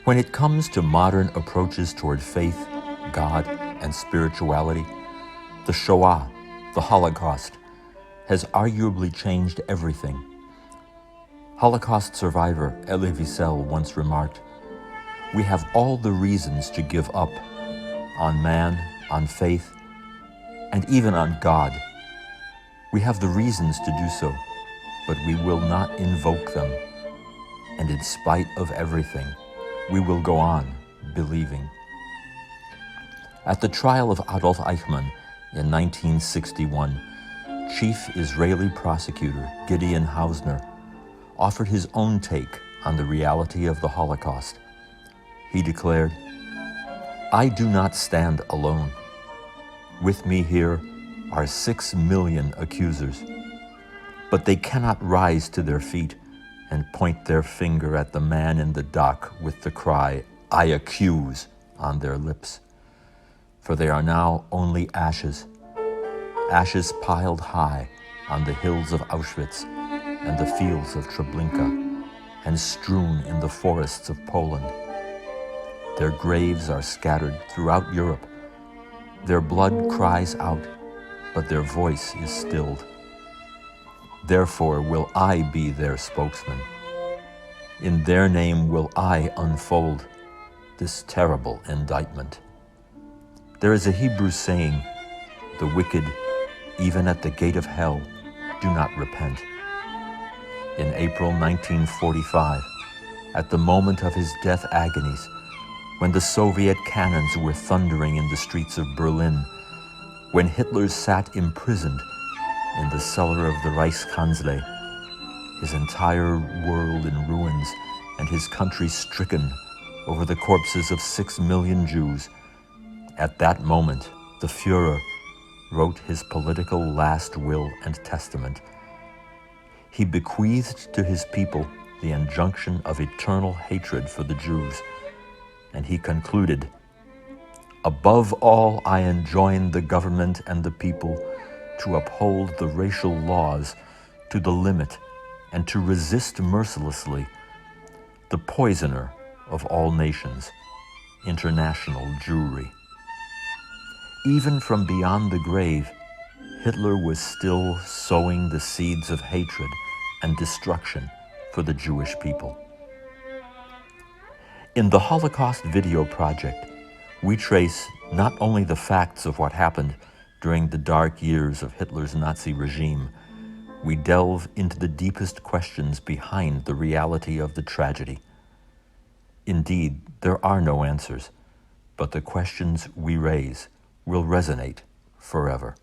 When it comes to modern approaches toward faith, God, and spirituality, the Shoah, the Holocaust, has arguably changed everything. Holocaust survivor Elie Wiesel once remarked, "We have all the reasons to give up on man, on faith, and even on God. We have the reasons to do so, but we will not invoke them. And in spite of everything, we will go on believing." At the trial of Adolf Eichmann in 1961, Chief Israeli prosecutor Gideon Hausner offered his own take on the reality of the Holocaust. He declared, "I do not stand alone. With me here are 6 million accusers, but they cannot rise to their feet and point their finger at the man in the dock with the cry, 'I accuse,' on their lips. For they are now only ashes, ashes piled high on the hills of Auschwitz and the fields of Treblinka, and strewn in the forests of Poland. Their graves are scattered throughout Europe. Their blood cries out, but their voice is stilled. Therefore will I be their spokesman. In their name will I unfold this terrible indictment." There is a Hebrew saying, "The wicked, even at the gate of hell, do not repent." In April 1945, at the moment of his death agonies, when the Soviet cannons were thundering in the streets of Berlin, when Hitler sat imprisoned in the cellar of the Reichskanzlei, his entire world in ruins and his country stricken over the corpses of 6 million Jews, at that moment the Führer wrote his political last will and testament. He bequeathed to his people the injunction of eternal hatred for the Jews, and he concluded, "Above all, I enjoin the government and the people to uphold the racial laws to the limit and to resist mercilessly the poisoner of all nations, international Jewry." Even from beyond the grave, Hitler was still sowing the seeds of hatred and destruction for the Jewish people. In the Holocaust Video Project, we trace not only the facts of what happened during the dark years of Hitler's Nazi regime, we delve into the deepest questions behind the reality of the tragedy. Indeed, there are no answers, but the questions we raise will resonate forever.